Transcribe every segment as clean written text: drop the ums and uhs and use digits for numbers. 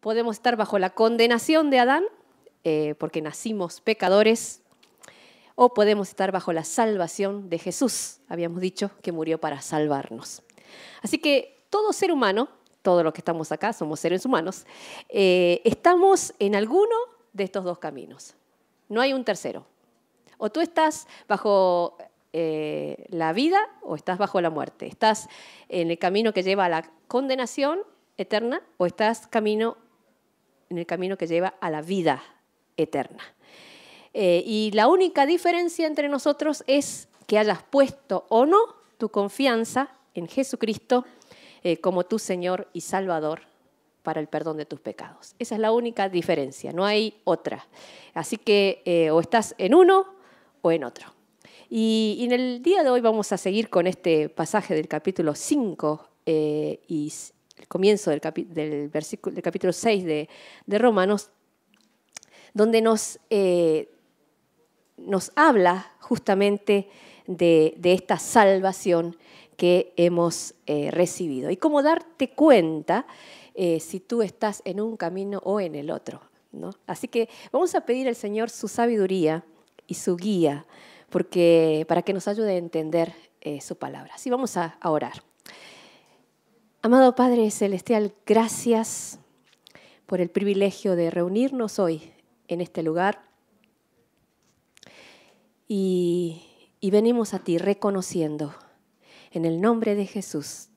Podemos estar bajo la condenación de Adán, porque nacimos pecadores, o podemos estar bajo la salvación de Jesús. Habíamos dicho que murió para salvarnos. Así que todo ser humano, todos los que estamos acá, somos seres humanos, estamos en alguno de estos dos caminos. No hay un tercero. O tú estás bajo la vida o estás bajo la muerte. Estás en el camino que lleva a la condenación eterna o estás en el camino que lleva a la vida eterna. Y la única diferencia entre nosotros es que hayas puesto o no tu confianza en Jesucristo como tu Señor y Salvador para el perdón de tus pecados. Esa es la única diferencia, no hay otra. Así que o estás en uno o en otro. Y en el día de hoy vamos a seguir con este pasaje del capítulo 5 y el comienzo del capítulo 6 de Romanos, donde nos habla justamente de esta salvación que hemos recibido. Y cómo darte cuenta si tú estás en un camino o en el otro, ¿no? Así que vamos a pedir al Señor su sabiduría y su guía para que nos ayude a entender su palabra. Así vamos a orar. Amado Padre Celestial, gracias por el privilegio de reunirnos hoy en este lugar. Y venimos a ti reconociendo en el nombre de Jesús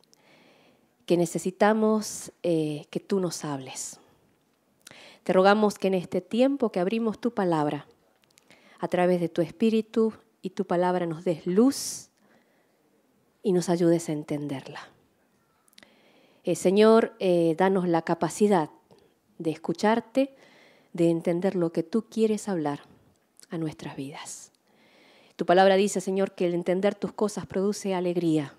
que necesitamos que tú nos hables. Te rogamos que en este tiempo que abrimos tu palabra, a través de tu Espíritu y tu palabra nos des luz y nos ayudes a entenderla. Señor, danos la capacidad de escucharte, de entender lo que tú quieres hablar a nuestras vidas. Tu palabra dice, Señor, que el entender tus cosas produce alegría.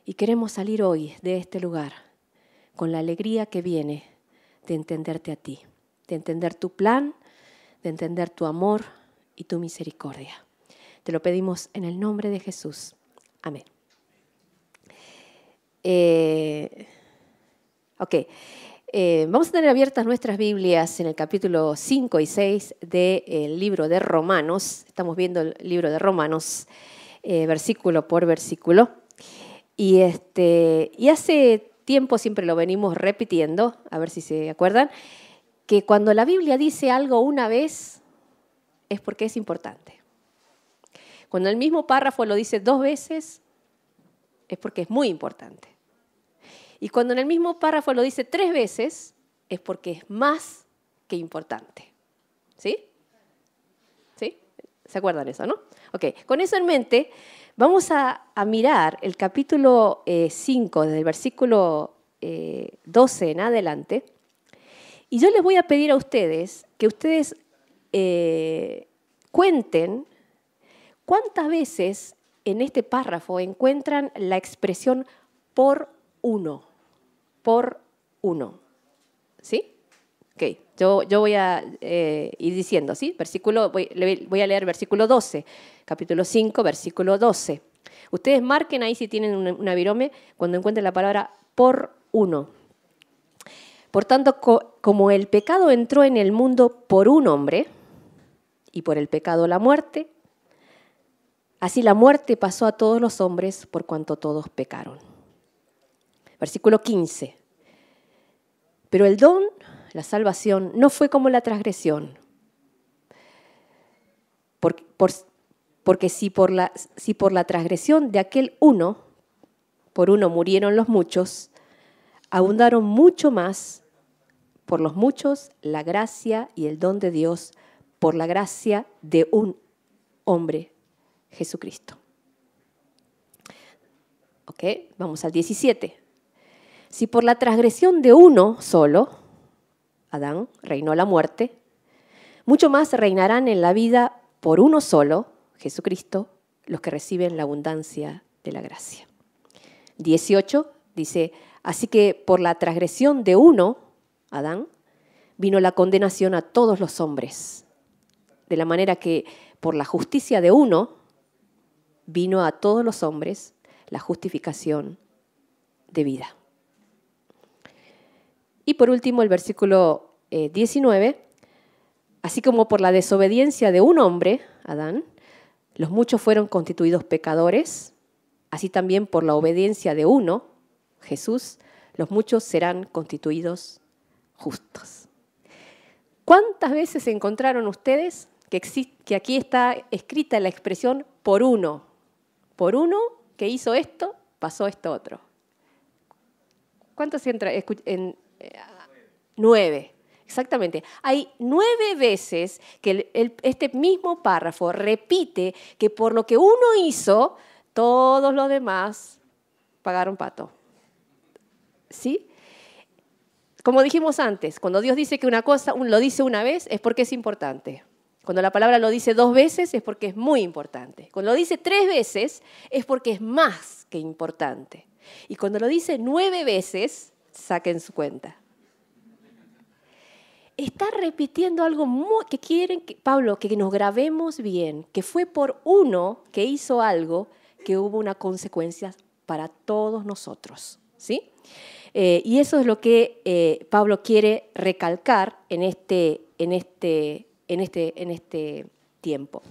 Y queremos salir hoy de este lugar con la alegría que viene de entenderte a ti, de entender tu plan, de entender tu amor y tu misericordia. Te lo pedimos en el nombre de Jesús. Amén. Vamos a tener abiertas nuestras Biblias en el capítulo 5 y 6 del libro de Romanos. Estamos viendo el libro de Romanos, versículo por versículo. Y hace tiempo siempre lo venimos repitiendo, a ver si se acuerdan, que cuando la Biblia dice algo una vez es porque es importante. Cuando el mismo párrafo lo dice 2 veces es porque es muy importante. Y cuando en el mismo párrafo lo dice 3 veces, es porque es más que importante. ¿Sí? ¿Sí? ¿Se acuerdan eso, no? Ok, con eso en mente, vamos a mirar el capítulo 5, desde el versículo 12 en adelante. Y yo les voy a pedir a ustedes que ustedes cuenten cuántas veces en este párrafo encuentran la expresión por uno. Por uno. ¿Sí? Ok, yo voy a ir diciendo, ¿sí? Voy a leer versículo 12, capítulo 5, versículo 12. Ustedes marquen ahí si tienen una virome cuando encuentren la palabra por uno. Por tanto, como el pecado entró en el mundo por un hombre, y por el pecado la muerte, así la muerte pasó a todos los hombres por cuanto todos pecaron. Versículo 15. Pero el don, la salvación, no fue como la transgresión. Porque si por la transgresión de aquel uno, por uno murieron los muchos, abundaron mucho más por los muchos la gracia y el don de Dios por la gracia de un hombre, Jesucristo. Ok, vamos al 17. Si por la transgresión de uno solo, Adán, reinó la muerte, mucho más reinarán en la vida por uno solo, Jesucristo, los que reciben la abundancia de la gracia. 18 dice, así que por la transgresión de uno, Adán, vino la condenación a todos los hombres, de la manera que por la justicia de uno vino a todos los hombres la justificación de vida. Y por último, el versículo 19, así como por la desobediencia de un hombre, Adán, los muchos fueron constituidos pecadores, así también por la obediencia de uno, Jesús, los muchos serán constituidos justos. ¿Cuántas veces encontraron ustedes que aquí está escrita la expresión por uno? Por uno que hizo esto, pasó esto otro. ¿Cuántos entra? 9. Exactamente. Hay 9 veces que este mismo párrafo repite que por lo que uno hizo, todos los demás pagaron pato. ¿Sí? Como dijimos antes, cuando Dios dice que una cosa lo dice una vez es porque es importante. Cuando la palabra lo dice 2 veces es porque es muy importante. Cuando lo dice 3 veces es porque es más que importante. Y cuando lo dice 9 veces, saquen su cuenta. Está repitiendo algo que quieren, Pablo, que nos grabemos bien, que fue por uno que hizo algo que hubo una consecuencia para todos nosotros, ¿sí? Y eso es lo que Pablo quiere recalcar en este tiempo.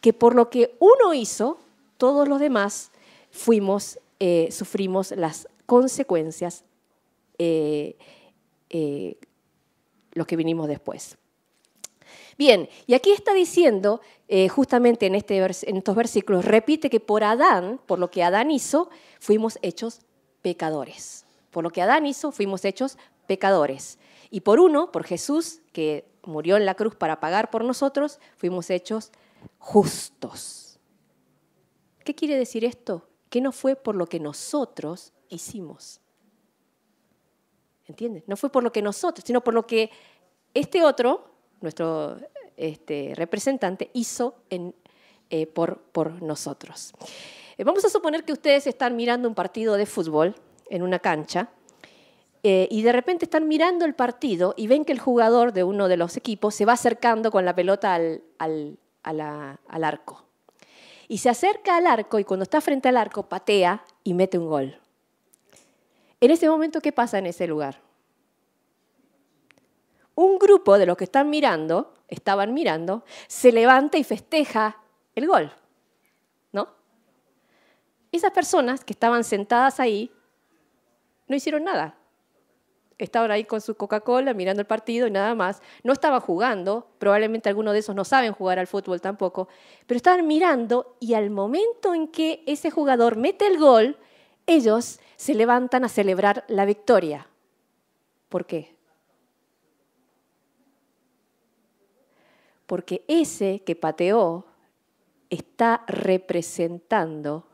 Que por lo que uno hizo, todos los demás sufrimos las consecuencias los que vinimos después. Bien, y aquí está diciendo, justamente en estos versículos, repite que por Adán, por lo que Adán hizo, fuimos hechos pecadores. Por lo que Adán hizo, fuimos hechos pecadores. Y por uno, por Jesús, que murió en la cruz para pagar por nosotros, fuimos hechos justos. ¿Qué quiere decir esto? Que no fue por lo que nosotros hicimos. ¿Entiendes? No fue por lo que nosotros, sino por lo que este otro, nuestro representante, hizo por nosotros. Vamos a suponer que ustedes están mirando un partido de fútbol en una cancha y de repente están mirando el partido y ven que el jugador de uno de los equipos se va acercando con la pelota al arco. Y se acerca al arco y cuando está frente al arco patea y mete un gol. En ese momento, ¿qué pasa en ese lugar? Un grupo de los que estaban mirando, se levanta y festeja el gol, ¿no? Esas personas que estaban sentadas ahí no hicieron nada. Estaban ahí con su Coca-Cola mirando el partido y nada más. No estaban jugando, probablemente algunos de esos no saben jugar al fútbol tampoco, pero estaban mirando y al momento en que ese jugador mete el gol, ellos se levantan a celebrar la victoria. ¿Por qué? Porque ese que pateó está representando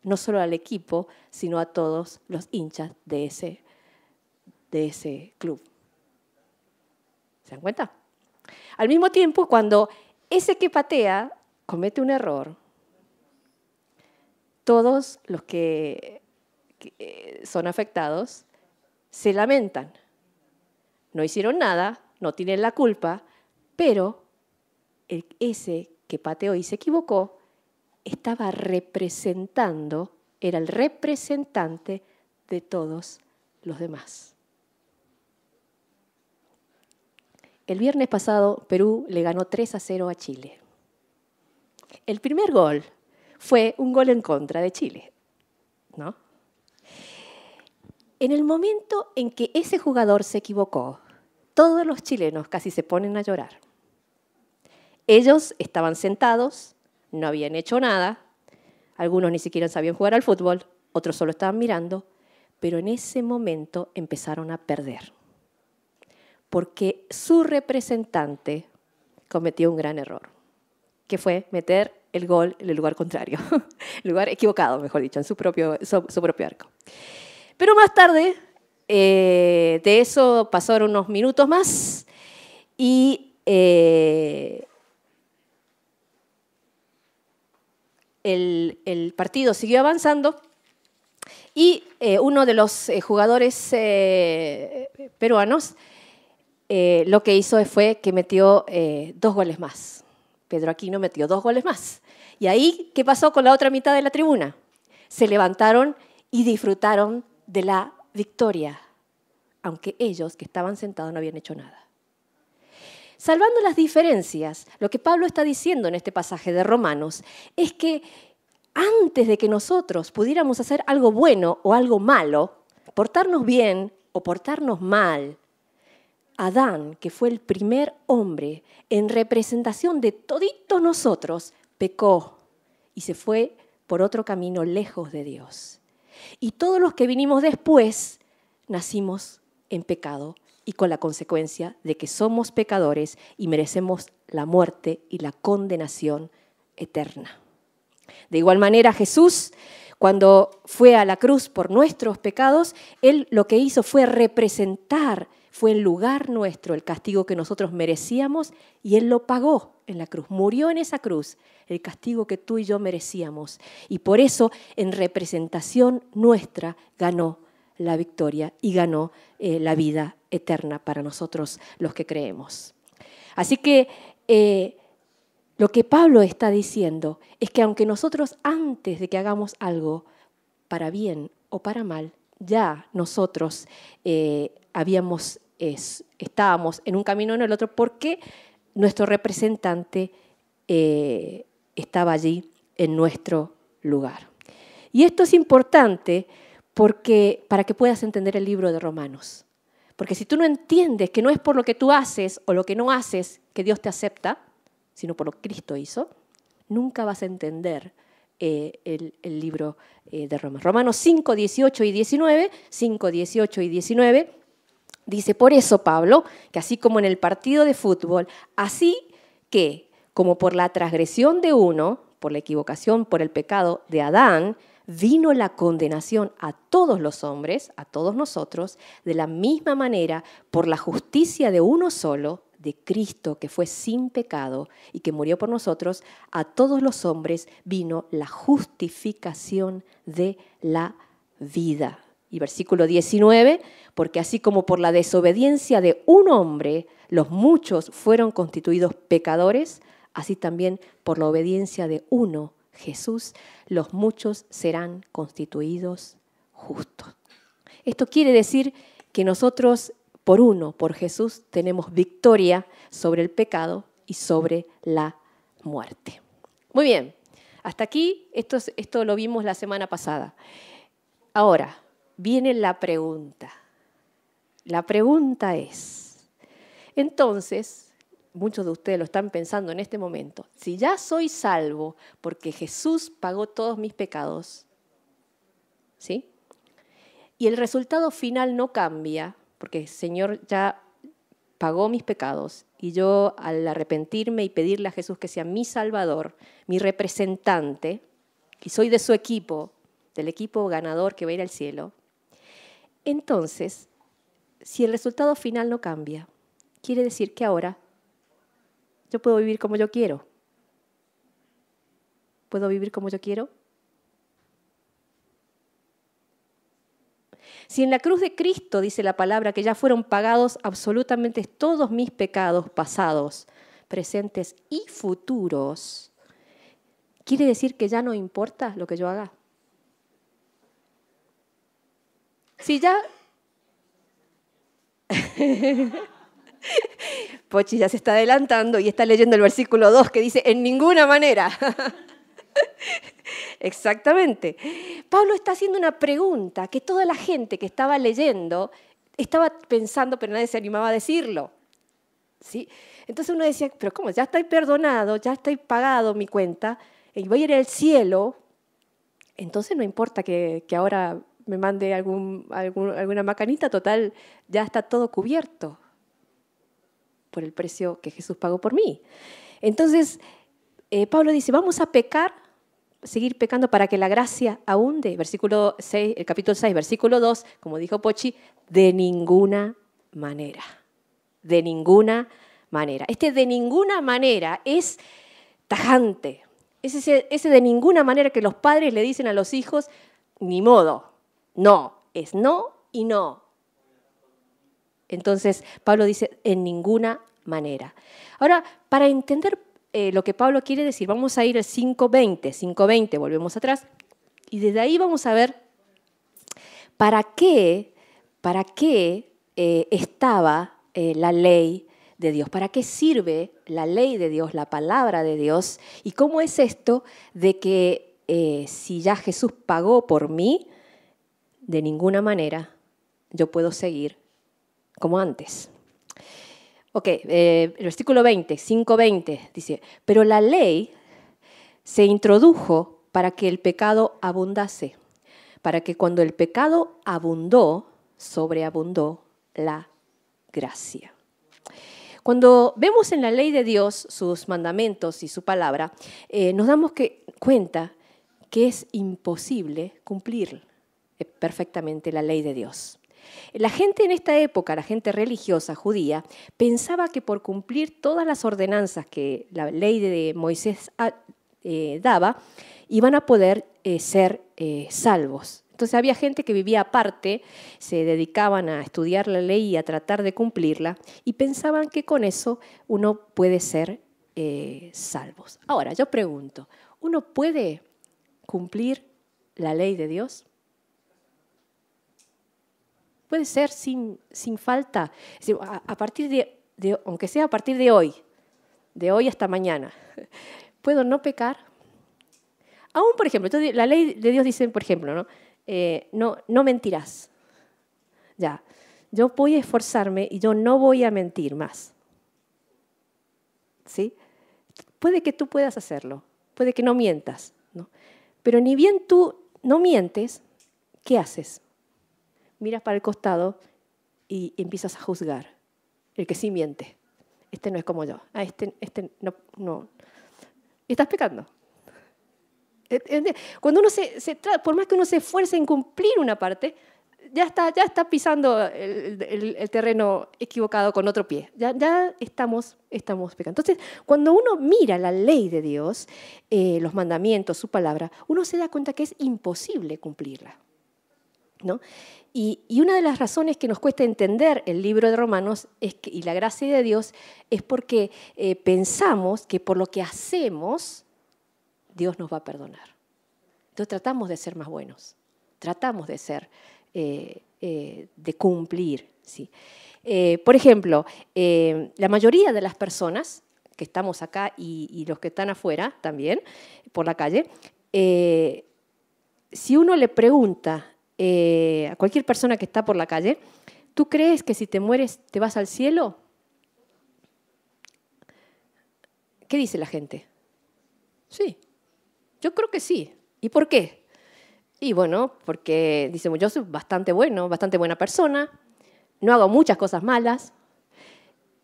no solo al equipo, sino a todos los hinchas de ese club. ¿Se dan cuenta? Al mismo tiempo, cuando ese que patea comete un error, todos los que son afectados se lamentan. No hicieron nada, no tienen la culpa, pero ese que pateó y se equivocó estaba representando, era el representante de todos los demás. El viernes pasado Perú le ganó 3-0 a Chile. El primer gol fue un gol en contra de Chile, ¿no? En el momento en que ese jugador se equivocó, todos los chilenos casi se ponen a llorar. Ellos estaban sentados, no habían hecho nada, algunos ni siquiera sabían jugar al fútbol, otros solo estaban mirando, pero en ese momento empezaron a perder, porque su representante cometió un gran error, que fue meter el gol en el lugar contrario, el lugar equivocado, mejor dicho, en su propio arco. Pero más tarde, de eso pasaron unos minutos más y el partido siguió avanzando y uno de los jugadores peruanos lo que hizo fue que metió 2 goles más. Pedro Aquino metió 2 goles más. Y ahí, ¿qué pasó con la otra mitad de la tribuna? Se levantaron y disfrutaron de la victoria. aunque ellos que estaban sentados no habían hecho nada. Salvando las diferencias, lo que Pablo está diciendo en este pasaje de Romanos es que antes de que nosotros pudiéramos hacer algo bueno o algo malo, portarnos bien o portarnos mal, Adán, que fue el primer hombre en representación de toditos nosotros, pecó y se fue por otro camino lejos de Dios. Y todos los que vinimos después nacimos en pecado y con la consecuencia de que somos pecadores y merecemos la muerte y la condenación eterna. De igual manera, Jesús, cuando fue a la cruz por nuestros pecados, Él lo que hizo fue representar, fue en lugar nuestro el castigo que nosotros merecíamos y Él lo pagó en la cruz. Murió en esa cruz el castigo que tú y yo merecíamos. Y por eso, en representación nuestra, ganó la victoria y ganó la vida eterna para nosotros los que creemos. Así que lo que Pablo está diciendo es que aunque nosotros antes de que hagamos algo para bien o para mal, ya nosotros estábamos en un camino o en el otro porque nuestro representante estaba allí en nuestro lugar. Y esto es importante para que puedas entender el libro de Romanos. Porque si tú no entiendes que no es por lo que tú haces o lo que no haces que Dios te acepta, sino por lo que Cristo hizo, nunca vas a entender el libro de Romanos. Romanos 5, 18 y 19, 5, 18 y 19, dice, por eso Pablo, que así como en el partido de fútbol, así que como por la transgresión de uno, por la equivocación, por el pecado de Adán, vino la condenación a todos los hombres, a todos nosotros, de la misma manera, por la justicia de uno solo, de Cristo, que fue sin pecado y que murió por nosotros, a todos los hombres vino la justificación de la vida. Y versículo 19, porque así como por la desobediencia de un hombre, los muchos fueron constituidos pecadores, así también por la obediencia de uno, Jesús, los muchos serán constituidos justos. Esto quiere decir que nosotros, por Jesús, tenemos victoria sobre el pecado y sobre la muerte. Muy bien, hasta aquí, esto lo vimos la semana pasada. Ahora, viene la pregunta. La pregunta es, entonces, muchos de ustedes lo están pensando en este momento, si ya soy salvo porque Jesús pagó todos mis pecados, ¿sí? Y el resultado final no cambia, porque el Señor ya pagó mis pecados, y yo al arrepentirme y pedirle a Jesús que sea mi Salvador, mi representante, y soy de su equipo, del equipo ganador que va a ir al cielo, entonces, si el resultado final no cambia, quiere decir que ahora yo puedo vivir como yo quiero. ¿Puedo vivir como yo quiero? Si en la cruz de Cristo dice la palabra que ya fueron pagados absolutamente todos mis pecados pasados, presentes y futuros, ¿quiere decir que ya no importa lo que yo haga? Si ya... Pochi ya se está adelantando y está leyendo el versículo 2 que dice, en ninguna manera. Exactamente. Pablo está haciendo una pregunta que toda la gente que estaba leyendo estaba pensando, pero nadie se animaba a decirlo. ¿Sí? Entonces uno decía, pero ¿cómo? Ya estoy perdonado, ya estoy pagado mi cuenta y voy a ir al cielo. Entonces no importa que ahora me mande alguna macanita, total, ya está todo cubierto por el precio que Jesús pagó por mí. Entonces, Pablo dice, vamos a pecar, seguir pecando para que la gracia abunde. Versículo 6, el capítulo 6, versículo 2, como dijo Pochi, de ninguna manera. De ninguna manera. Este de ninguna manera es tajante. Es ese de ninguna manera que los padres le dicen a los hijos, ni modo, no, es no y no. Entonces, Pablo dice, en ninguna manera. Ahora, para entender lo que Pablo quiere decir, vamos a ir al 5:20, volvemos atrás, y desde ahí vamos a ver para qué estaba la ley de Dios. ¿Para qué sirve la ley de Dios, la palabra de Dios? ¿Y cómo es esto de que si ya Jesús pagó por mí, de ninguna manera yo puedo seguir como antes? Ok, el versículo 20, 5:20 dice, pero la ley se introdujo para que el pecado abundase, para que cuando el pecado abundó, sobreabundó la gracia. Cuando vemos en la ley de Dios sus mandamientos y su palabra, nos damos cuenta que es imposible cumplir perfectamente la ley de Dios. La gente en esta época, la gente religiosa judía, pensaba que por cumplir todas las ordenanzas que la ley de Moisés daba, iban a poder ser salvos. Entonces había gente que vivía aparte, se dedicaban a estudiar la ley y a tratar de cumplirla, y pensaban que con eso uno puede ser salvos. Ahora, yo pregunto, ¿uno puede cumplir la ley de Dios? Puede ser sin falta, es decir, a partir de, aunque sea a partir de hoy hasta mañana, ¿puedo no pecar? Aún, por ejemplo, la ley de Dios dice, por ejemplo, no mentirás. Ya, yo voy a esforzarme y yo no voy a mentir más. ¿Sí? Puede que tú puedas hacerlo, puede que no mientas, ¿no? Pero ni bien tú no mientes, ¿qué haces? Miras para el costado y empiezas a juzgar. El que sí miente. Este no es como yo. Este no. Estás pecando. Cuando uno por más que uno se esfuerce en cumplir una parte, ya está pisando el terreno equivocado con otro pie. Ya estamos pecando. Entonces, cuando uno mira la ley de Dios, los mandamientos, su palabra, uno se da cuenta que es imposible cumplirla, ¿no? Y una de las razones que nos cuesta entender el libro de Romanos y la gracia de Dios es porque pensamos que por lo que hacemos, Dios nos va a perdonar. Entonces tratamos de ser más buenos, tratamos de ser, de cumplir, ¿sí? Por ejemplo, la mayoría de las personas que estamos acá y los que están afuera también, por la calle, si uno le pregunta a cualquier persona que está por la calle, ¿tú crees que si te mueres te vas al cielo? ¿Qué dice la gente? Sí, yo creo que sí. ¿Y por qué? Y bueno, porque dicen, yo soy bastante buena persona, no hago muchas cosas malas,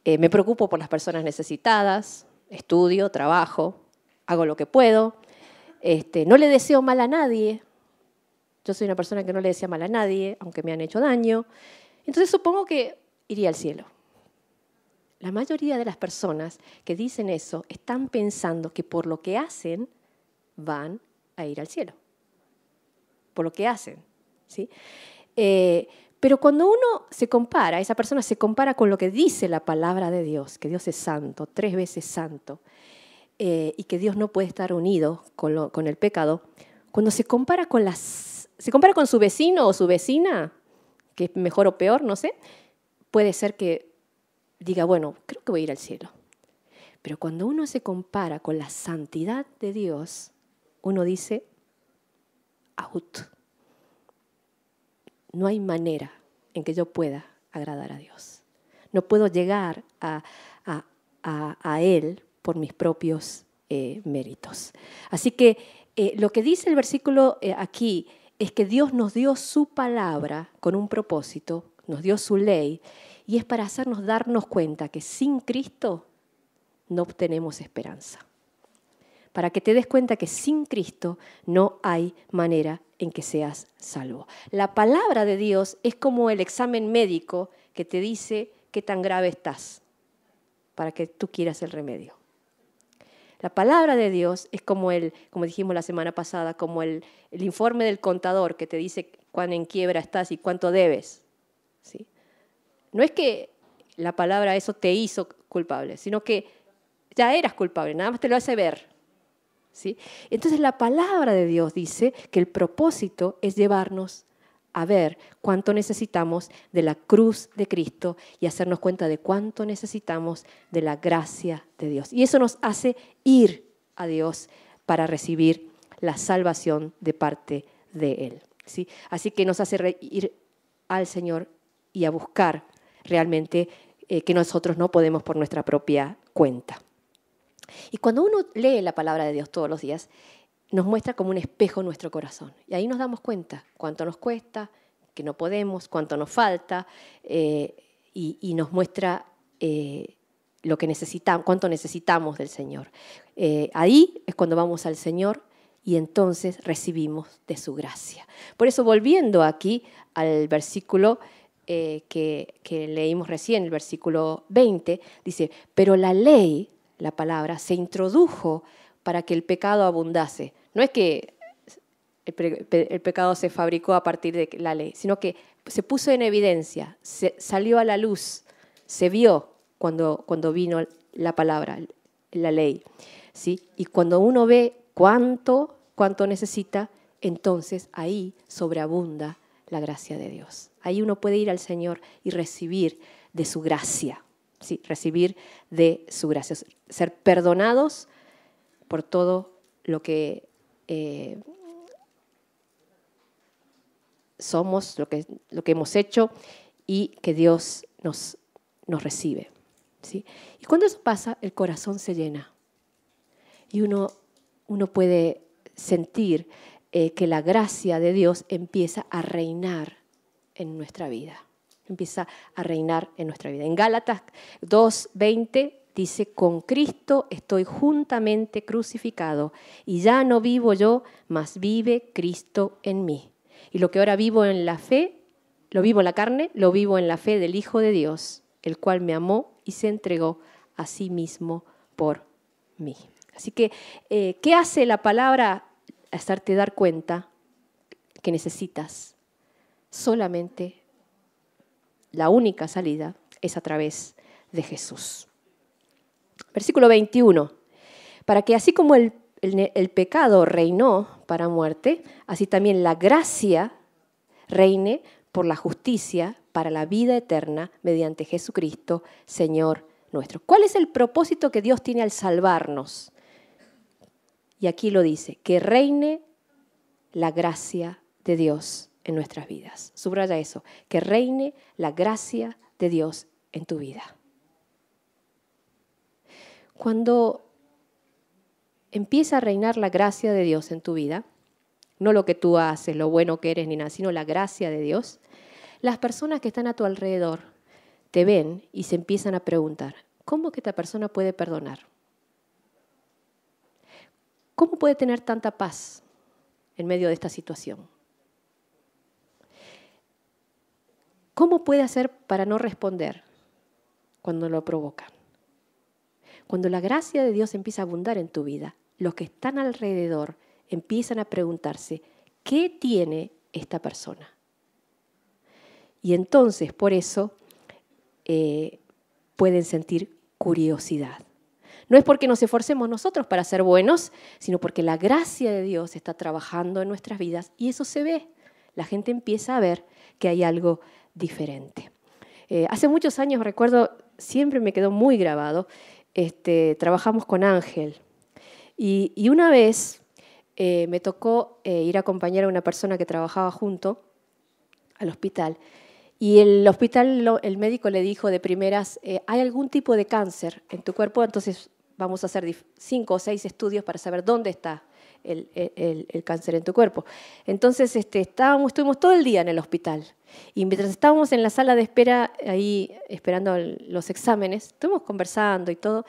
me preocupo por las personas necesitadas, estudio, trabajo, hago lo que puedo, no le deseo mal a nadie. Yo soy una persona que no le desea mal a nadie, aunque me han hecho daño. Entonces supongo que iría al cielo. La mayoría de las personas que dicen eso están pensando que por lo que hacen van a ir al cielo. Por lo que hacen, ¿sí? Pero cuando uno se compara, esa persona se compara con lo que dice la palabra de Dios, que Dios es santo, 3 veces santo, y que Dios no puede estar unido con el pecado, cuando se compara con su vecino o su vecina, que es mejor o peor, no sé, puede ser que diga, bueno, creo que voy a ir al cielo. Pero cuando uno se compara con la santidad de Dios, uno dice, out. No hay manera en que yo pueda agradar a Dios. No puedo llegar a Él por mis propios méritos. Así que lo que dice el versículo aquí es que Dios nos dio su palabra con un propósito, nos dio su ley, y es para hacernos darnos cuenta que sin Cristo no obtenemos esperanza. Para que te des cuenta que sin Cristo no hay manera en que seas salvo. La palabra de Dios es como el examen médico que te dice qué tan grave estás, para que tú quieras el remedio. La palabra de Dios es como dijimos la semana pasada, como el informe del contador que te dice cuán en quiebra estás y cuánto debes, ¿sí? No es que la palabra eso te hizo culpable, sino que ya eras culpable, nada más te lo hace ver, ¿sí? Entonces la palabra de Dios dice que el propósito es llevarnos a ver cuánto necesitamos de la cruz de Cristo y hacernos cuenta de cuánto necesitamos de la gracia de Dios. Y eso nos hace ir a Dios para recibir la salvación de parte de Él, ¿sí? Así que nos hace ir al Señor y a buscar realmente que nosotros no podemos por nuestra propia cuenta. Y cuando uno lee la palabra de Dios todos los días, nos muestra como un espejo nuestro corazón. Y ahí nos damos cuenta cuánto nos cuesta, que no podemos, cuánto nos falta, y nos muestra lo que necesitamos, cuánto necesitamos del Señor. Ahí es cuando vamos al Señor y entonces recibimos de su gracia. Por eso, volviendo aquí al versículo que leímos recién, el versículo 20, dice, pero la ley, la palabra, se introdujo para que el pecado abundase. No es que el pecado se fabricó a partir de la ley, sino que se puso en evidencia, salió a la luz, se vio cuando vino la palabra, la ley, ¿sí? Y cuando uno ve cuánto necesita, entonces ahí sobreabunda la gracia de Dios. Ahí uno puede ir al Señor y recibir de su gracia, ¿sí? Recibir de su gracia, ser perdonados por todo lo que somos, lo que hemos hecho, y que Dios nos recibe, ¿sí? Y cuando eso pasa, el corazón se llena y uno puede sentir que la gracia de Dios empieza a reinar en nuestra vida. Empieza a reinar en nuestra vida. En Gálatas 2:20 dice, con Cristo estoy juntamente crucificado y ya no vivo yo, mas vive Cristo en mí. Y lo que ahora vivo en la fe, lo vivo en la carne, lo vivo en la fe del Hijo de Dios, el cual me amó y se entregó a sí mismo por mí. Así que, ¿qué hace la palabra? Hacerte dar cuenta que necesitas solamente la única salida es a través de Jesús. Versículo 21. Para que así como el pecado reinó para muerte, así también la gracia reine por la justicia para la vida eterna mediante Jesucristo, Señor nuestro. ¿Cuál es el propósito que Dios tiene al salvarnos? Y aquí lo dice, que reine la gracia de Dios en nuestras vidas. Subraya eso, que reine la gracia de Dios en tu vida. Cuando empieza a reinar la gracia de Dios en tu vida, no lo que tú haces, lo bueno que eres ni nada, sino la gracia de Dios, las personas que están a tu alrededor te ven y se empiezan a preguntar, ¿cómo que esta persona puede perdonar? ¿Cómo puede tener tanta paz en medio de esta situación? ¿Cómo puede hacer para no responder cuando lo provocan? Cuando la gracia de Dios empieza a abundar en tu vida, los que están alrededor empiezan a preguntarse, ¿qué tiene esta persona? Y entonces, por eso, pueden sentir curiosidad. No es porque nos esforcemos nosotros para ser buenos, sino porque la gracia de Dios está trabajando en nuestras vidas y eso se ve. La gente empieza a ver que hay algo diferente. Hace muchos años, recuerdo, siempre me quedó muy grabado, trabajamos con Ángel y una vez me tocó ir a acompañar a una persona que trabajaba junto al hospital. Y el hospital, el médico le dijo de primeras, ¿hay algún tipo de cáncer en tu cuerpo? Entonces vamos a hacer 5 o 6 estudios para saber dónde está el cáncer en tu cuerpo. Entonces estuvimos todo el día en el hospital. Y mientras estábamos en la sala de espera, ahí esperando los exámenes, estuvimos conversando y todo.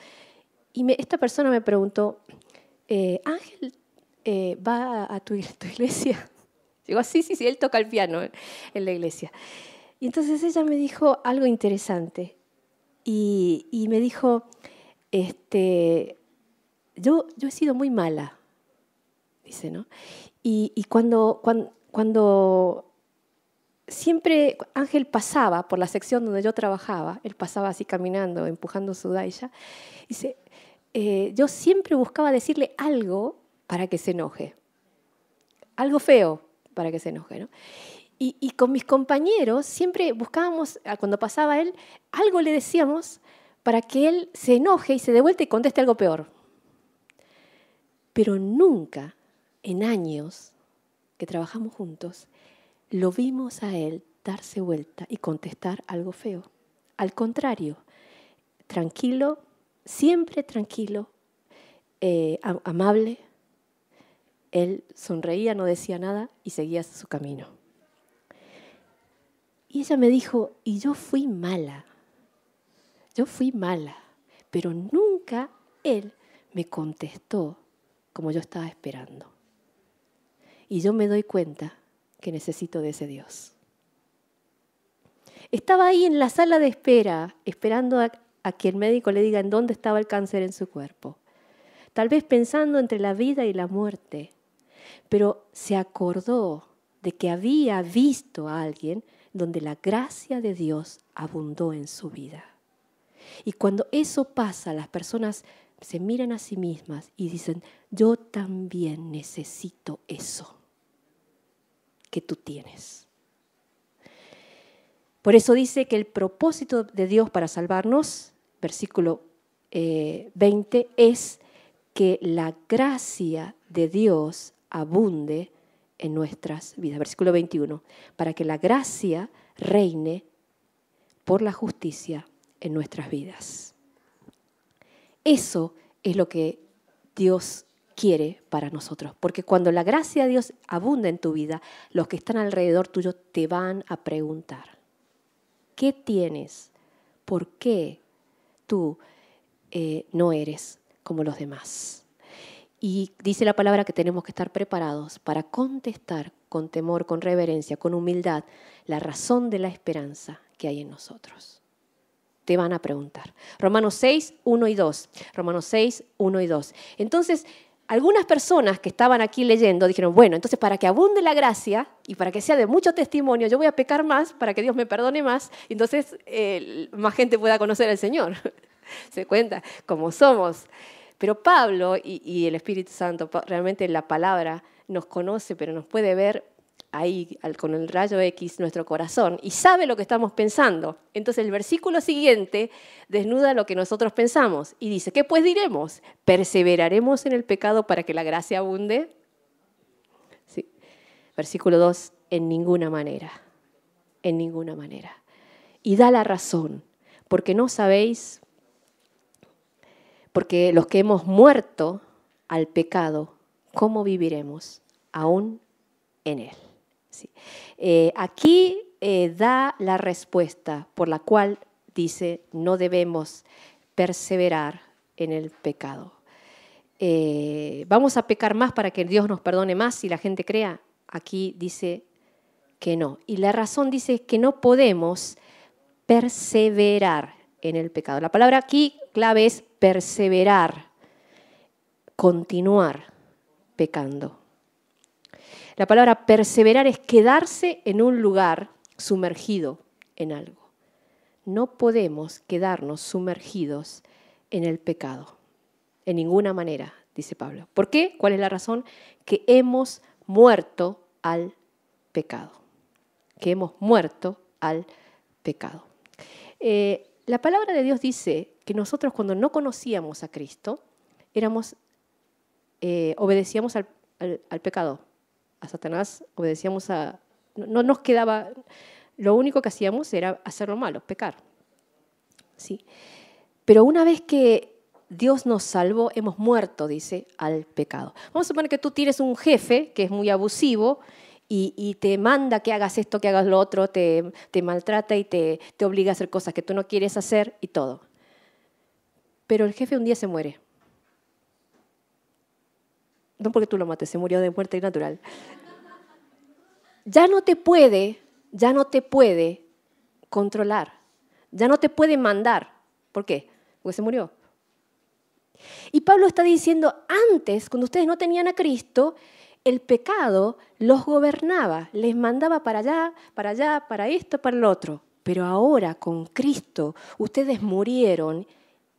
Y esta persona me preguntó, Ángel, ¿va a tu iglesia? Digo, sí, él toca el piano en la iglesia. Y entonces ella me dijo algo interesante y me dijo, yo he sido muy mala, dice, ¿no? Y cuando siempre Ángel pasaba por la sección donde yo trabajaba, él pasaba así caminando, empujando su dailla, dice, yo siempre buscaba decirle algo para que se enoje, algo feo para que se enoje, ¿no? Y con mis compañeros siempre buscábamos, cuando pasaba él, algo le decíamos para que él se enoje y se dé vuelta y conteste algo peor. Pero nunca, en años que trabajamos juntos, lo vimos a él darse vuelta y contestar algo feo. Al contrario, tranquilo, siempre tranquilo, amable. Él sonreía, no decía nada y seguía su camino. Y ella me dijo, y yo fui mala, pero nunca él me contestó como yo estaba esperando. Y yo me doy cuenta que necesito de ese Dios. Estaba ahí en la sala de espera, esperando a que el médico le diga en dónde estaba el cáncer en su cuerpo. Tal vez pensando entre la vida y la muerte, pero se acordó de que había visto a alguien donde la gracia de Dios abundó en su vida. Y cuando eso pasa, las personas se miran a sí mismas y dicen, yo también necesito eso que tú tienes. Por eso dice que el propósito de Dios para salvarnos, versículo 20, es que la gracia de Dios abunde en nuestras vidas. Versículo 21, para que la gracia reine por la justicia en nuestras vidas. Eso es lo que Dios quiere para nosotros, porque cuando la gracia de Dios abunda en tu vida, los que están alrededor tuyo te van a preguntar, ¿qué tienes? ¿Por qué tú no eres como los demás? Y dice la palabra que tenemos que estar preparados para contestar con temor, con reverencia, con humildad, la razón de la esperanza que hay en nosotros. Te van a preguntar. Romanos 6, 1 y 2. Romanos 6, 1 y 2. Entonces, algunas personas que estaban aquí leyendo dijeron, bueno, entonces para que abunde la gracia y para que sea de mucho testimonio, yo voy a pecar más para que Dios me perdone más y entonces más gente pueda conocer al Señor. ¿Se cuenta? Como somos. Pero Pablo y el Espíritu Santo, realmente la palabra nos conoce, pero nos puede ver ahí con el rayo X nuestro corazón y sabe lo que estamos pensando. Entonces el versículo siguiente desnuda lo que nosotros pensamos y dice, ¿qué pues diremos? ¿Perseveraremos en el pecado para que la gracia abunde? Sí. Versículo 2, en ninguna manera, en ninguna manera. Y da la razón, porque no sabéis, porque los que hemos muerto al pecado, ¿cómo viviremos aún en él? Sí. Aquí da la respuesta por la cual dice no debemos perseverar en el pecado. ¿Vamos a pecar más para que Dios nos perdone más si la gente crea? Aquí dice que no. Y la razón dice que no podemos perseverar en el pecado. La palabra aquí clave es perseverar, continuar pecando. La palabra perseverar es quedarse en un lugar sumergido en algo. No podemos quedarnos sumergidos en el pecado, en ninguna manera, dice Pablo. ¿Por qué? ¿Cuál es la razón? Que hemos muerto al pecado. Que hemos muerto al pecado. La palabra de Dios dice que nosotros cuando no conocíamos a Cristo, obedecíamos al pecado. A Satanás obedecíamos no nos quedaba, lo único que hacíamos era hacer lo malo, pecar. ¿Sí? Pero una vez que Dios nos salvó, hemos muerto, dice, al pecado. Vamos a suponer que tú tienes un jefe que es muy abusivo y te manda que hagas esto, que hagas lo otro, te maltrata y te obliga a hacer cosas que tú no quieres hacer y todo. Pero el jefe un día se muere. No porque tú lo mates, se murió de muerte natural. Ya no te puede controlar, ya no te puede mandar. ¿Por qué? Porque se murió. Y Pablo está diciendo, antes, cuando ustedes no tenían a Cristo, el pecado los gobernaba, les mandaba para allá, para esto, para lo otro. Pero ahora, con Cristo, ustedes murieron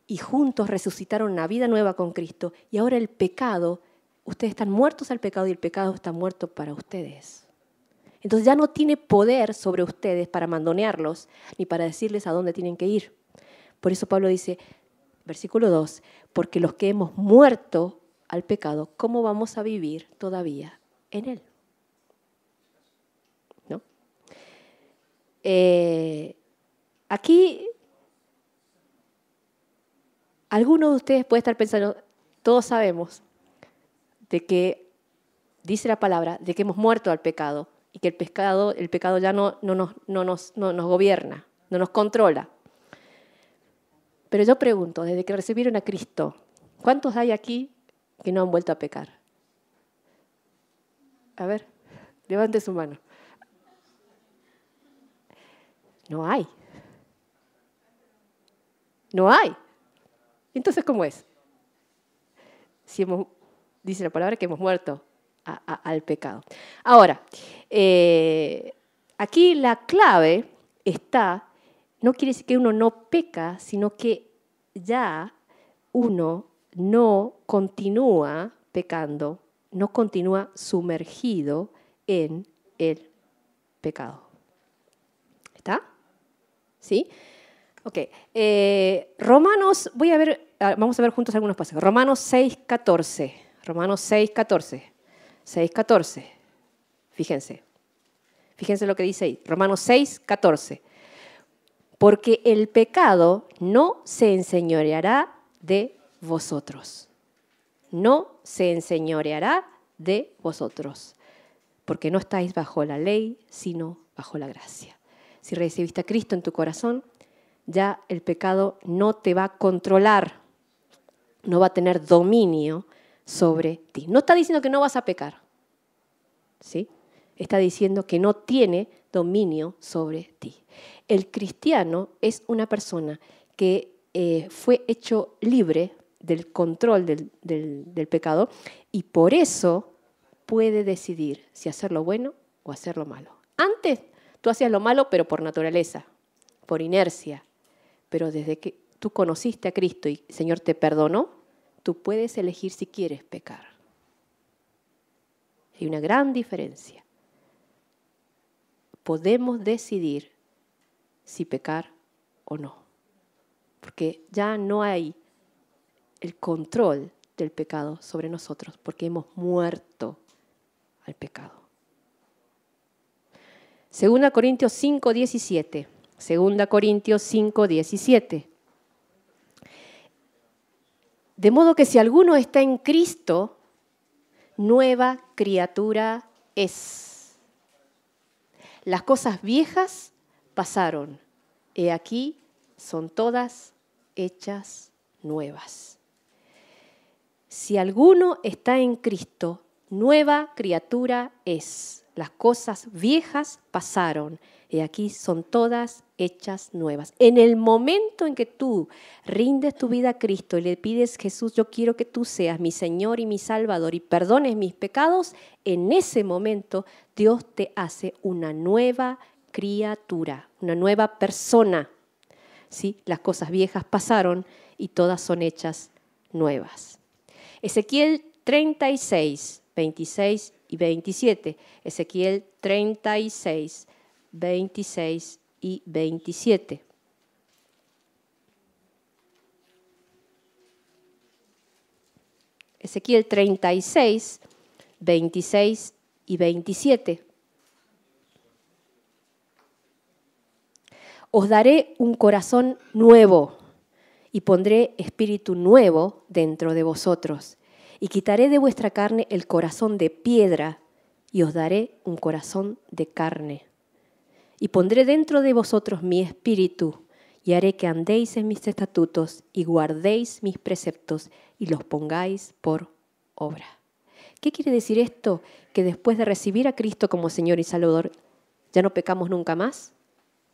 y juntos resucitaron una vida nueva con Cristo. Y ahora el pecado, ustedes están muertos al pecado y el pecado está muerto para ustedes. Entonces ya no tiene poder sobre ustedes para mandonearlos ni para decirles a dónde tienen que ir. Por eso Pablo dice, versículo 2, porque los que hemos muerto al pecado, ¿cómo vamos a vivir todavía en él? ¿No? Aquí, alguno de ustedes puede estar pensando, todos sabemos de que, dice la palabra, de que hemos muerto al pecado y que el pecado ya no nos gobierna, no nos controla. Pero yo pregunto, desde que recibieron a Cristo, ¿cuántos hay aquí que no han vuelto a pecar? A ver, levante su mano. No hay. No hay. Entonces, ¿cómo es? Dice la palabra que hemos muerto al pecado. Ahora, aquí la clave está, no quiere decir que uno no peca, sino que ya uno no continúa pecando, no continúa sumergido en el pecado. ¿Está? ¿Sí? Ok. Romanos, vamos a ver juntos algunos pasajes. Romanos 6:14. Romanos 6:14. 6:14. Fíjense lo que dice ahí. Romanos 6:14. Porque el pecado no se enseñoreará de vosotros. No se enseñoreará de vosotros. Porque no estáis bajo la ley, sino bajo la gracia. Si recibiste a Cristo en tu corazón, ya el pecado no te va a controlar, no va a tener dominio sobre ti. No está diciendo que no vas a pecar, ¿sí? Está diciendo que no tiene dominio sobre ti. El cristiano es una persona que fue hecho libre del control del pecado y por eso puede decidir si hacer lo bueno o hacer lo malo. Antes tú hacías lo malo, pero por naturaleza, por inercia. Pero desde que tú conociste a Cristo y el Señor te perdonó, tú puedes elegir si quieres pecar. Hay una gran diferencia. Podemos decidir si pecar o no. Porque ya no hay el control del pecado sobre nosotros, porque hemos muerto al pecado. 2 Corintios 5:17. 2 Corintios 5:17. De modo que si alguno está en Cristo, nueva criatura es. Las cosas viejas pasaron, he aquí son todas hechas nuevas. Si alguno está en Cristo, nueva criatura es. Las cosas viejas pasaron, y aquí son todas hechas nuevas. En el momento en que tú rindes tu vida a Cristo y le pides, Jesús, yo quiero que tú seas mi Señor y mi Salvador y perdones mis pecados, en ese momento Dios te hace una nueva criatura, una nueva persona. ¿Sí? Las cosas viejas pasaron y todas son hechas nuevas. Ezequiel 36, 26 y 27. Ezequiel 36, 26 y 27. Ezequiel 36, 26 y 27. Os daré un corazón nuevo y pondré espíritu nuevo dentro de vosotros. Y quitaré de vuestra carne el corazón de piedra y os daré un corazón de carne. Y pondré dentro de vosotros mi espíritu y haré que andéis en mis estatutos y guardéis mis preceptos y los pongáis por obra. ¿Qué quiere decir esto? ¿Que después de recibir a Cristo como Señor y Salvador ya no pecamos nunca más?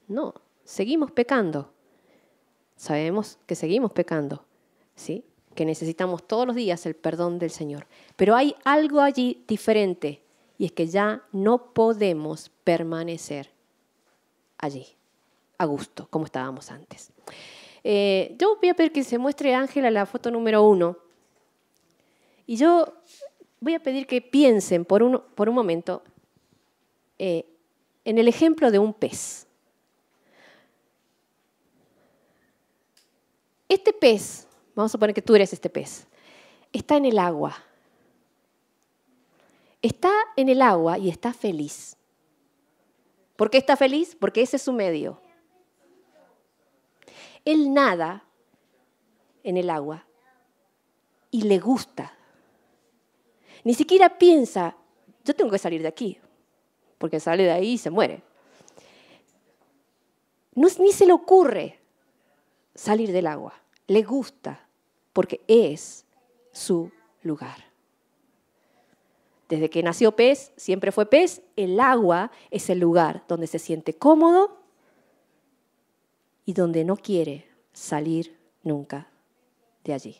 No, seguimos pecando. Sabemos que seguimos pecando, ¿sí? Que necesitamos todos los días el perdón del Señor. Pero hay algo allí diferente y es que ya no podemos permanecer allí, a gusto, como estábamos antes. Yo voy a pedir que se muestre, Ángela, la foto número 1. Y yo voy a pedir que piensen por un momento en el ejemplo de un pez. Este pez, vamos a suponer que tú eres este pez, está en el agua. Está en el agua y está feliz. ¿Por qué está feliz? Porque ese es su medio. Él nada en el agua y le gusta. Ni siquiera piensa, yo tengo que salir de aquí, porque sale de ahí y se muere. Ni se le ocurre salir del agua. Le gusta, porque es su lugar. Desde que nació pez, siempre fue pez. El agua es el lugar donde se siente cómodo y donde no quiere salir nunca de allí.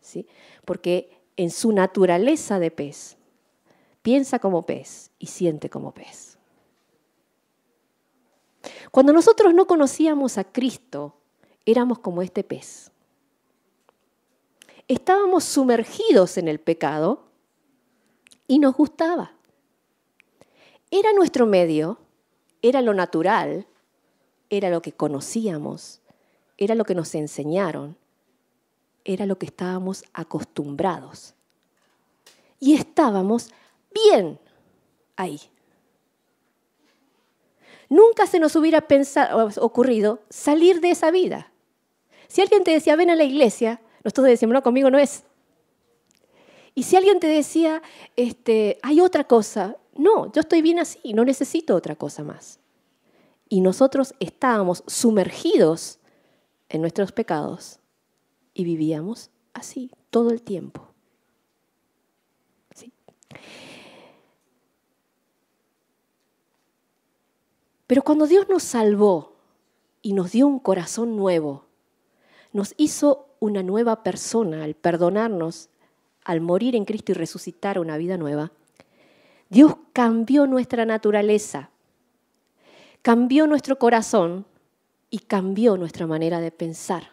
¿Sí? Porque en su naturaleza de pez, piensa como pez y siente como pez. Cuando nosotros no conocíamos a Cristo, éramos como este pez. Estábamos sumergidos en el pecado y nos gustaba. Era nuestro medio, era lo natural, era lo que conocíamos, era lo que nos enseñaron, era lo que estábamos acostumbrados. Y estábamos bien ahí. Nunca se nos hubiera ocurrido salir de esa vida. Si alguien te decía, ven a la iglesia, nosotros decíamos, no, conmigo no es. Y si alguien te decía, hay otra cosa, no, yo estoy bien así, no necesito otra cosa más. Y nosotros estábamos sumergidos en nuestros pecados y vivíamos así todo el tiempo. ¿Sí? Pero cuando Dios nos salvó y nos dio un corazón nuevo, nos hizo una nueva persona al perdonarnos, al morir en Cristo y resucitar una vida nueva, Dios cambió nuestra naturaleza, cambió nuestro corazón y cambió nuestra manera de pensar.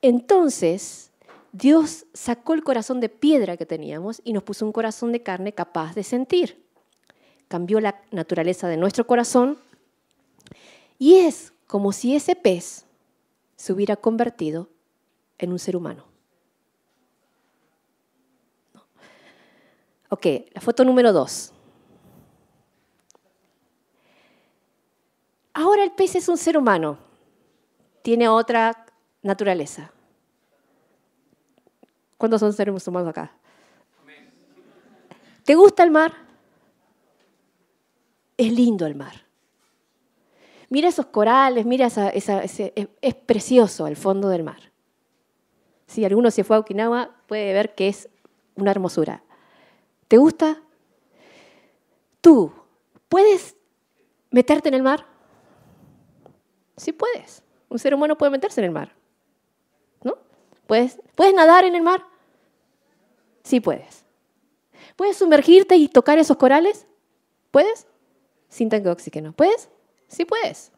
Entonces, Dios sacó el corazón de piedra que teníamos y nos puso un corazón de carne capaz de sentir. Cambió la naturaleza de nuestro corazón y es como si ese pez se hubiera convertido en un ser humano. Ok, la foto número 2. Ahora el pez es un ser humano, tiene otra naturaleza. ¿Cuántos son seres humanos acá? ¿Te gusta el mar? Es lindo el mar. Mira esos corales, mira es precioso el fondo del mar. Si alguno se fue a Okinawa, puede ver que es una hermosura. ¿Te gusta? ¿Tú puedes meterte en el mar? Sí puedes. Un ser humano puede meterse en el mar. ¿No? ¿Puedes nadar en el mar? Sí puedes. ¿Puedes sumergirte y tocar esos corales? ¿Puedes? Sin tanque de oxígeno. ¿Puedes? Sí puedes.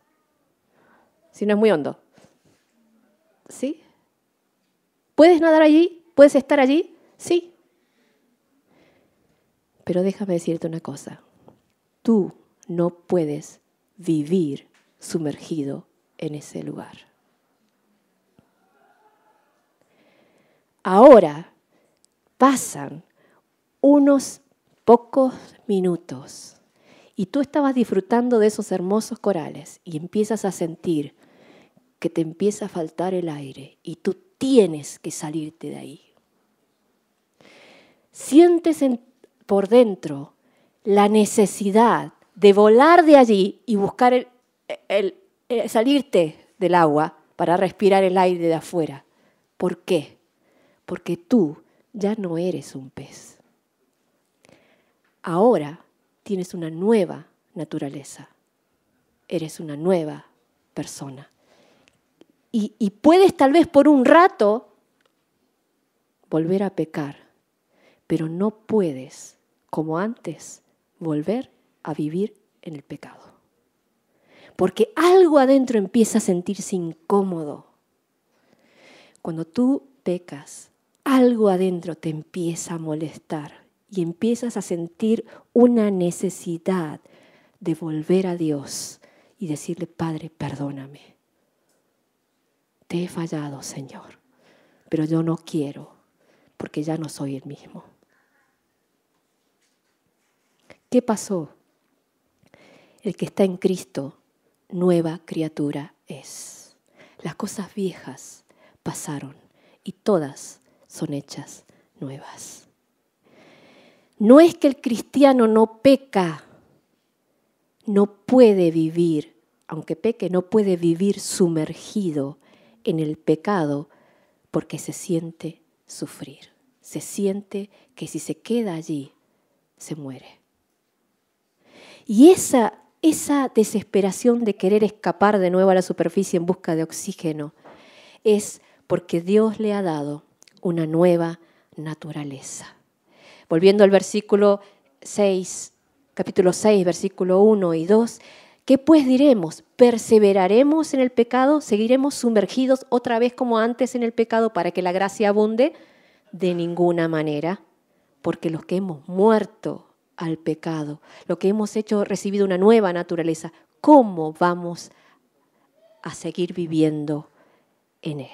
Si no es muy hondo. ¿Sí? ¿Puedes nadar allí? ¿Puedes estar allí? Sí. Pero déjame decirte una cosa. Tú no puedes vivir sumergido en ese lugar. Ahora pasan unos pocos minutos y tú estabas disfrutando de esos hermosos corales y empiezas a sentir que te empieza a faltar el aire y tú tienes que salirte de ahí. Sientes por dentro la necesidad de volar de allí y buscar salirte del agua para respirar el aire de afuera. ¿Por qué? Porque tú ya no eres un pez. Ahora tienes una nueva naturaleza. Eres una nueva persona. Y puedes tal vez por un rato volver a pecar, pero no puedes, como antes, volver a vivir en el pecado. Porque algo adentro empieza a sentirse incómodo. Cuando tú pecas, algo adentro te empieza a molestar y empiezas a sentir una necesidad de volver a Dios y decirle, Padre, perdóname. Te he fallado, Señor, pero yo no quiero, porque ya no soy el mismo. ¿Qué pasó? El que está en Cristo, nueva criatura es. Las cosas viejas pasaron y todas son hechas nuevas. No es que el cristiano no peca, no puede vivir, aunque peque, no puede vivir sumergido en el pecado porque se siente sufrir. Se siente que si se queda allí, se muere. Y esa desesperación de querer escapar de nuevo a la superficie en busca de oxígeno es porque Dios le ha dado una nueva naturaleza. Volviendo al versículo 6, capítulo 6, versículo 1 y 2, ¿qué pues diremos? ¿Perseveraremos en el pecado? ¿Seguiremos sumergidos otra vez como antes en el pecado para que la gracia abunde? De ninguna manera, porque los que hemos muerto al pecado, lo que hemos hecho, recibido una nueva naturaleza, ¿cómo vamos a seguir viviendo en él?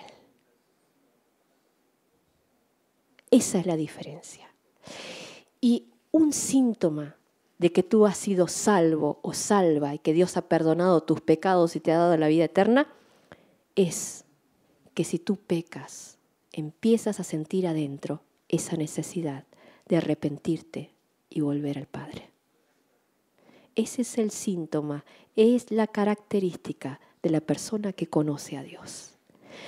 Esa es la diferencia. Y un síntoma de que tú has sido salvo o salva y que Dios ha perdonado tus pecados y te ha dado la vida eterna, es que si tú pecas, empiezas a sentir adentro esa necesidad de arrepentirte y volver al Padre. Ese es el síntoma, es la característica de la persona que conoce a Dios.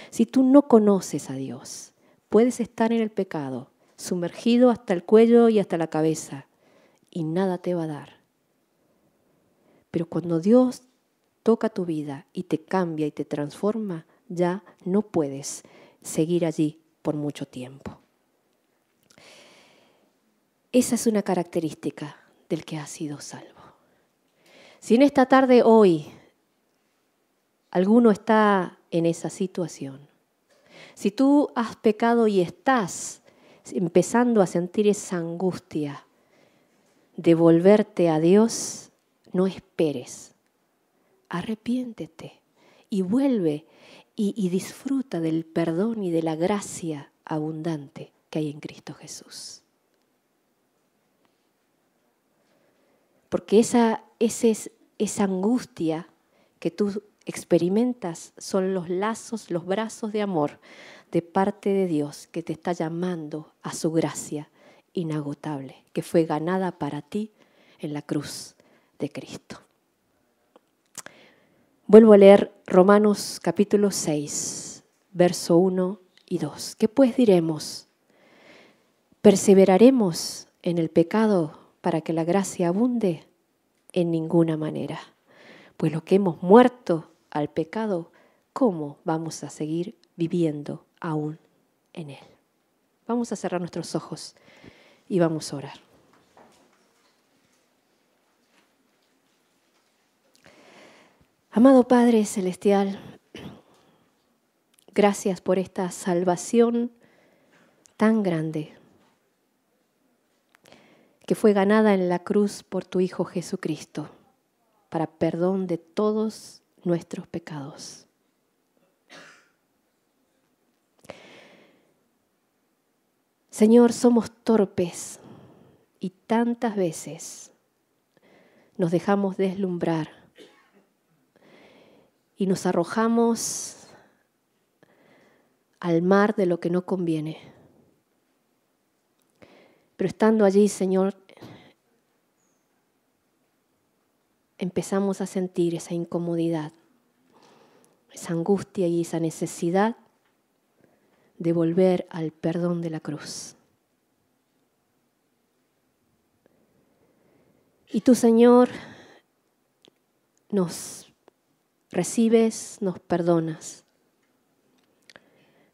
Si tú no conoces a Dios, puedes estar en el pecado, sumergido hasta el cuello y hasta la cabeza, y nada te va a dar. Pero cuando Dios toca tu vida y te cambia y te transforma, ya no puedes seguir allí por mucho tiempo. Esa es una característica del que ha sido salvo. Si en esta tarde hoy alguno está en esa situación, si tú has pecado y estás empezando a sentir esa angustia de volverte a Dios, no esperes, arrepiéntete y vuelve y disfruta del perdón y de la gracia abundante que hay en Cristo Jesús. Porque esa angustia que tú experimentas son los lazos, los brazos de amor de parte de Dios que te está llamando a su gracia inagotable, que fue ganada para ti en la cruz de Cristo. Vuelvo a leer Romanos capítulo 6, verso 1 y 2. ¿Qué pues diremos? ¿Perseveraremos en el pecado para que la gracia abunde? En ninguna manera. Pues los que hemos muerto al pecado, ¿cómo vamos a seguir viviendo aún en él? Vamos a cerrar nuestros ojos y vamos a orar. Amado Padre Celestial, gracias por esta salvación tan grande que fue ganada en la cruz por tu Hijo Jesucristo para perdón de todos nuestros pecados. Señor, somos torpes y tantas veces nos dejamos deslumbrar y nos arrojamos al mar de lo que no conviene. Pero estando allí, Señor, empezamos a sentir esa incomodidad, esa angustia y esa necesidad de volver al perdón de la cruz. Y tú, Señor, nos recibes, nos perdonas.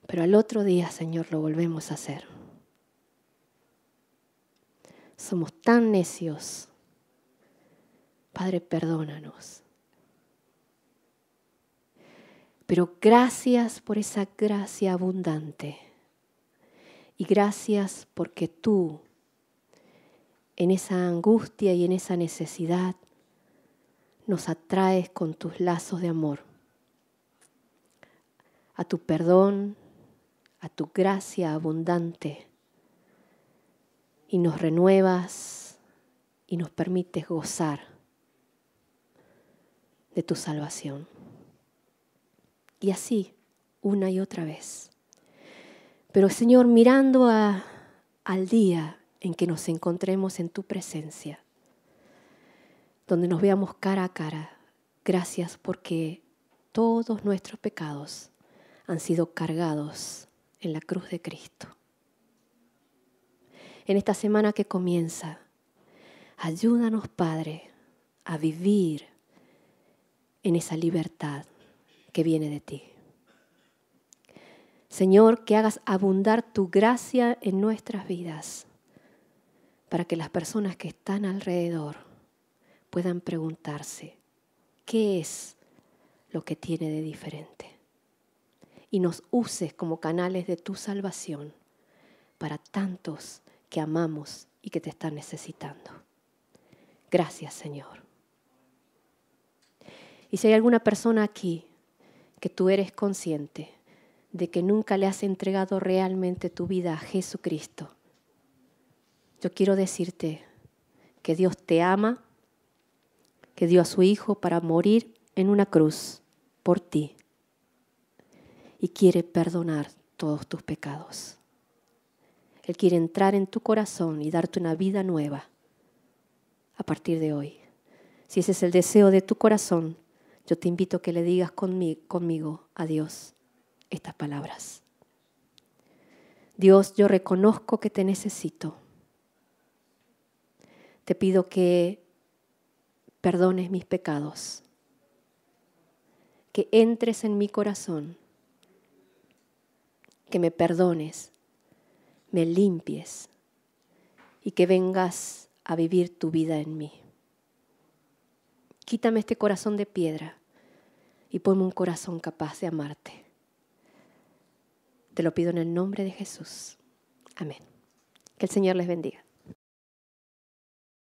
Pero al otro día, Señor, lo volvemos a hacer. Somos tan necios. Padre, perdónanos. Pero gracias por esa gracia abundante. Y gracias porque tú, en esa angustia y en esa necesidad, nos atraes con tus lazos de amor, a tu perdón, a tu gracia abundante, y nos renuevas y nos permites gozar de tu salvación. Y así, una y otra vez. Pero Señor, mirando al día en que nos encontremos en tu presencia, donde nos veamos cara a cara, gracias porque todos nuestros pecados han sido cargados en la cruz de Cristo. En esta semana que comienza, ayúdanos, Padre, a vivir en esa libertad que viene de ti. Señor, que hagas abundar tu gracia en nuestras vidas para que las personas que están alrededor puedan preguntarse, ¿qué es lo que tiene de diferente? Y nos uses como canales de tu salvación para tantos que amamos y que te están necesitando. Gracias, Señor. Y si hay alguna persona aquí que tú eres consciente de que nunca le has entregado realmente tu vida a Jesucristo, yo quiero decirte que Dios te ama, que dio a su Hijo para morir en una cruz por ti y quiere perdonar todos tus pecados. Él quiere entrar en tu corazón y darte una vida nueva a partir de hoy. Si ese es el deseo de tu corazón, yo te invito a que le digas conmigo a Dios estas palabras. Dios, yo reconozco que te necesito. Te pido que perdones mis pecados, que entres en mi corazón, que me perdones, me limpies y que vengas a vivir tu vida en mí. Quítame este corazón de piedra y ponme un corazón capaz de amarte. Te lo pido en el nombre de Jesús. Amén. Que el Señor les bendiga.